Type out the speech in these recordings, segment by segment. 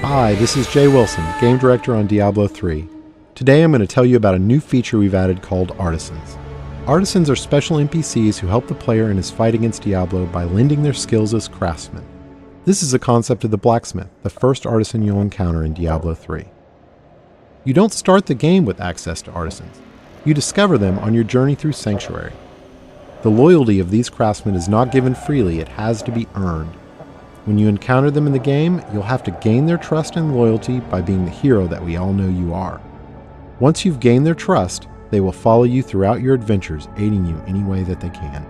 Hi, this is Jay Wilson, Game Director on Diablo 3. Today I'm going to tell you about a new feature we've added called Artisans. Artisans are special NPCs who help the player in his fight against Diablo by lending their skills as craftsmen. This is a concept of the blacksmith, the first artisan you'll encounter in Diablo 3. You don't start the game with access to artisans. You discover them on your journey through Sanctuary. The loyalty of these craftsmen is not given freely, it has to be earned. When you encounter them in the game, you'll have to gain their trust and loyalty by being the hero that we all know you are. Once you've gained their trust, they will follow you throughout your adventures, aiding you any way that they can.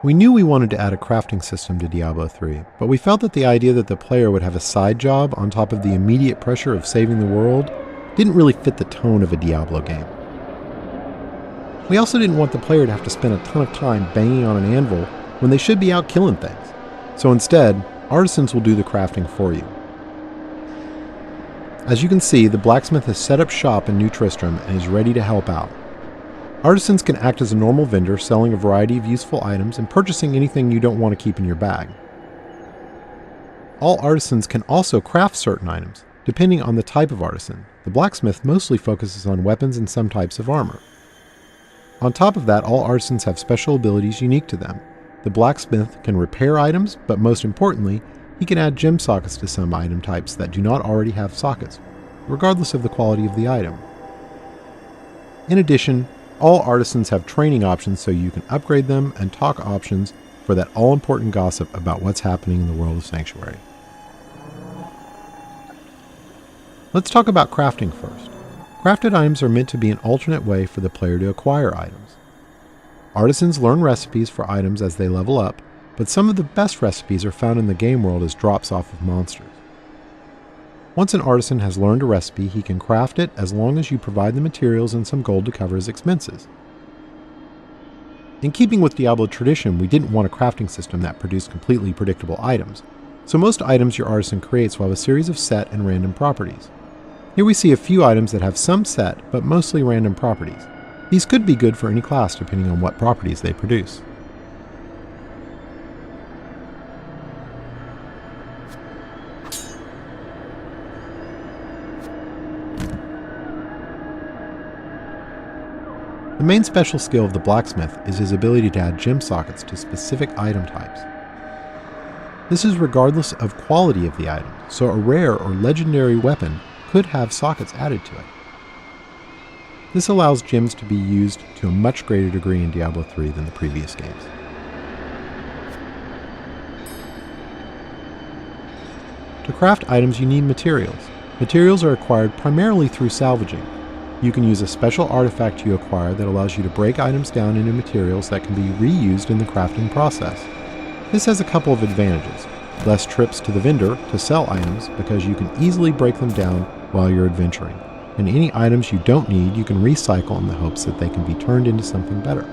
We knew we wanted to add a crafting system to Diablo 3, but we felt that the idea that the player would have a side job on top of the immediate pressure of saving the world didn't really fit the tone of a Diablo game. We also didn't want the player to have to spend a ton of time banging on an anvil when they should be out killing things. So instead, artisans will do the crafting for you. As you can see, the blacksmith has set up shop in New Tristram and is ready to help out. Artisans can act as a normal vendor, selling a variety of useful items and purchasing anything you don't want to keep in your bag. All artisans can also craft certain items, depending on the type of artisan. The blacksmith mostly focuses on weapons and some types of armor. On top of that, all artisans have special abilities unique to them. The blacksmith can repair items, but most importantly, he can add gem sockets to some item types that do not already have sockets, regardless of the quality of the item. In addition, all artisans have training options so you can upgrade them, and talk options for that all-important gossip about what's happening in the world of Sanctuary. Let's talk about crafting first. Crafted items are meant to be an alternate way for the player to acquire items. Artisans learn recipes for items as they level up, but some of the best recipes are found in the game world as drops off of monsters. Once an artisan has learned a recipe, he can craft it as long as you provide the materials and some gold to cover his expenses. In keeping with Diablo tradition, we didn't want a crafting system that produced completely predictable items, so most items your artisan creates will have a series of set and random properties. Here we see a few items that have some set, but mostly random properties. These could be good for any class depending on what properties they produce. The main special skill of the blacksmith is his ability to add gem sockets to specific item types. This is regardless of quality of the item, so a rare or legendary weapon could have sockets added to it. This allows gems to be used to a much greater degree in Diablo 3 than the previous games. To craft items, you need materials. Materials are acquired primarily through salvaging. You can use a special artifact you acquire that allows you to break items down into materials that can be reused in the crafting process. This has a couple of advantages. Less trips to the vendor to sell items because you can easily break them down while you're adventuring. And any items you don't need, you can recycle in the hopes that they can be turned into something better.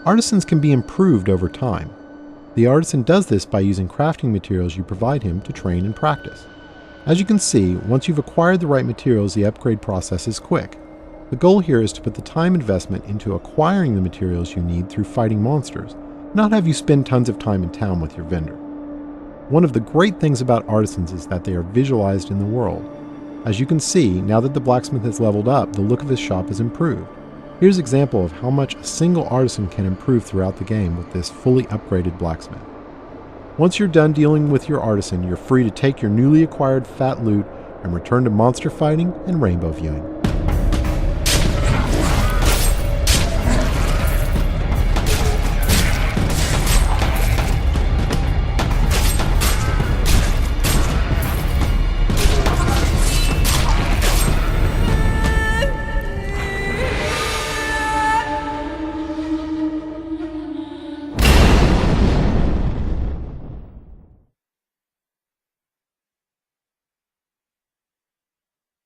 Artisans can be improved over time. The artisan does this by using crafting materials you provide him to train and practice. As you can see, once you've acquired the right materials, the upgrade process is quick. The goal here is to put the time investment into acquiring the materials you need through fighting monsters, not have you spend tons of time in town with your vendor. One of the great things about artisans is that they are visualized in the world. As you can see, now that the blacksmith has leveled up, the look of his shop is improved. Here's an example of how much a single artisan can improve throughout the game with this fully upgraded blacksmith. Once you're done dealing with your artisan, you're free to take your newly acquired fat loot and return to monster fighting and rainbow viewing.